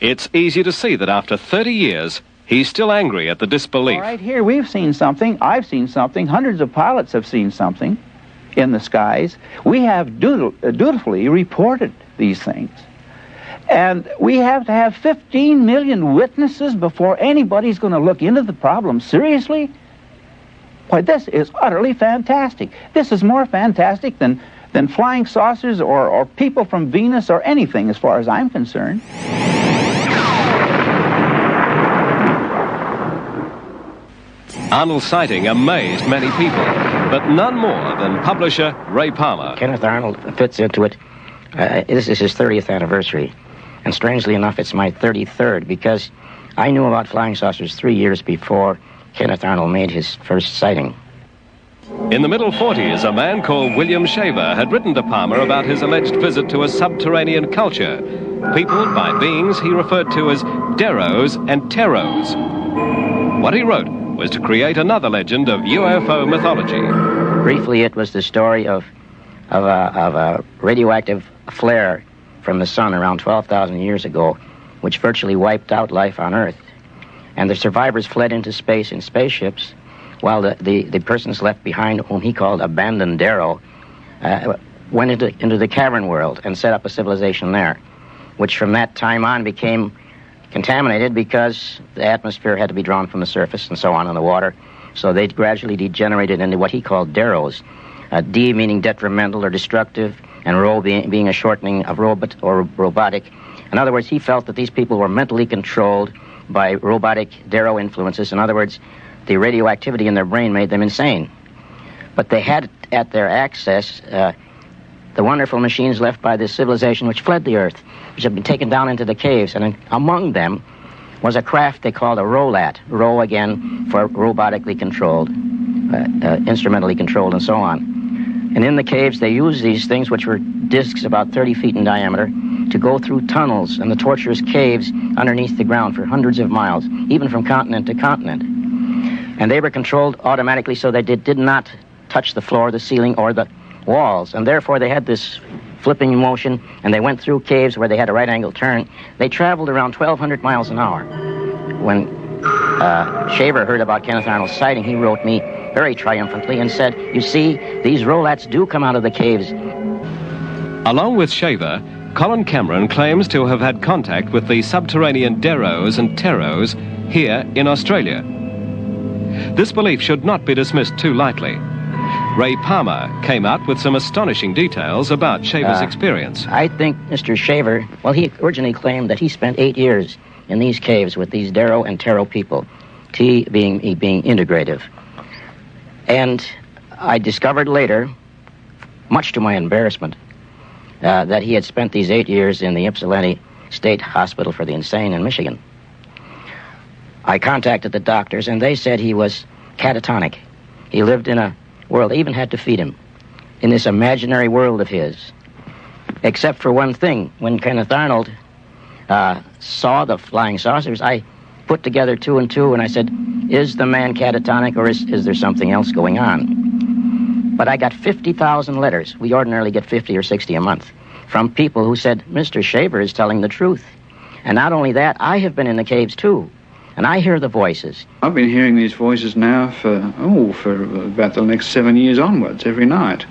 It's easy to see that after 30 years, he's still angry at the disbelief. All right, here we've seen something, I've seen something, hundreds of pilots have seen something in the skies. We have dutifully reported these things. And we have to have 15 million witnesses before anybody's going to look into the problem seriously? Why, this is utterly fantastic. This is more fantastic than flying saucers or people from Venus or anything, as far as I'm concerned. Arnold's sighting amazed many people, but none more than publisher Ray Palmer. Kenneth Arnold fits into it. This is his 30th anniversary. And strangely enough, it's my 33rd, because I knew about flying saucers 3 years before Kenneth Arnold made his first sighting. In the middle 40s, a man called William Shaver had written to Palmer about his alleged visit to a subterranean culture, peopled by beings he referred to as Deros and Teros. What he wrote was to create another legend of UFO mythology. Briefly, it was the story of a radioactive flare from the sun around 12,000 years ago, which virtually wiped out life on Earth. And the survivors fled into space in spaceships, while the persons left behind, whom he called abandoned Dero, went into the cavern world and set up a civilization there, which from that time on became contaminated because the atmosphere had to be drawn from the surface and so on in the water. So they gradually degenerated into what he called Deros. D meaning detrimental or destructive, and Ro being a shortening of robot or robotic. In other words, he felt that these people were mentally controlled by robotic Dero influences. In other words, the radioactivity in their brain made them insane. But they had at their access the wonderful machines left by this civilization which fled the Earth, which had been taken down into the caves, and among them was a craft they called a Rolat. Ro again for robotically controlled, instrumentally controlled, and so on. And in the caves, they used these things, which were discs about 30 feet in diameter, to go through tunnels and the tortuous caves underneath the ground for hundreds of miles, even from continent to continent. And they were controlled automatically, so they did not touch the floor, the ceiling, or the walls. And therefore, they had this flipping motion, and they went through caves where they had a right-angle turn. They traveled around 1,200 miles an hour. When Shaver heard about Kenneth Arnold's sighting, he wrote me very triumphantly and said, "You see, these Rolats do come out of the caves." Along with Shaver, Colin Cameron claims to have had contact with the subterranean Deros and Teros here in Australia. This belief should not be dismissed too lightly. Ray Palmer came out with some astonishing details about Shaver's experience. I think Mr. Shaver, well, he originally claimed that he spent 8 years in these caves with these Dero and Tero people, T being integrative. And I discovered later, much to my embarrassment, that he had spent these 8 years in the Ypsilanti State Hospital for the Insane in Michigan. I contacted the doctors, and they said he was catatonic. He lived in a world, they even had to feed him, in this imaginary world of his. Except for one thing, when Kenneth Arnold saw the flying saucers, I put together 2 and 2, and I said, is the man catatonic, or is there something else going on? But I got 50,000 letters. We ordinarily get 50 or 60 a month, from people who said, Mr. Shaver is telling the truth. And not only that, I have been in the caves too, and I hear the voices. I've been hearing these voices now for about the next 7 years onwards, every night.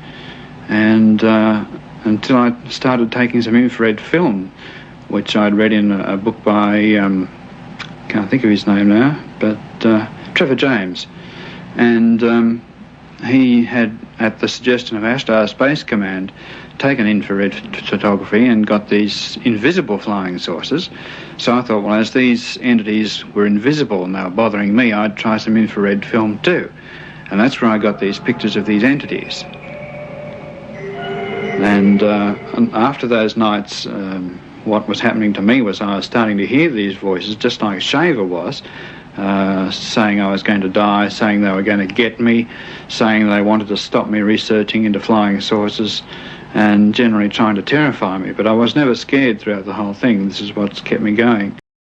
And until I started taking some infrared film, which I'd read in a book by, can't think of his name now, but Trevor James. And he had, at the suggestion of Ashtar Space Command, taken infrared photography and got these invisible flying saucers. So I thought, well, as these entities were invisible and they were bothering me, I'd try some infrared film too. And that's where I got these pictures of these entities. And after those nights, what was happening to me was I was starting to hear these voices, just like Shaver was, saying I was going to die, saying they were going to get me, saying they wanted to stop me researching into flying saucers, and generally trying to terrify me. But I was never scared throughout the whole thing. This is what's kept me going.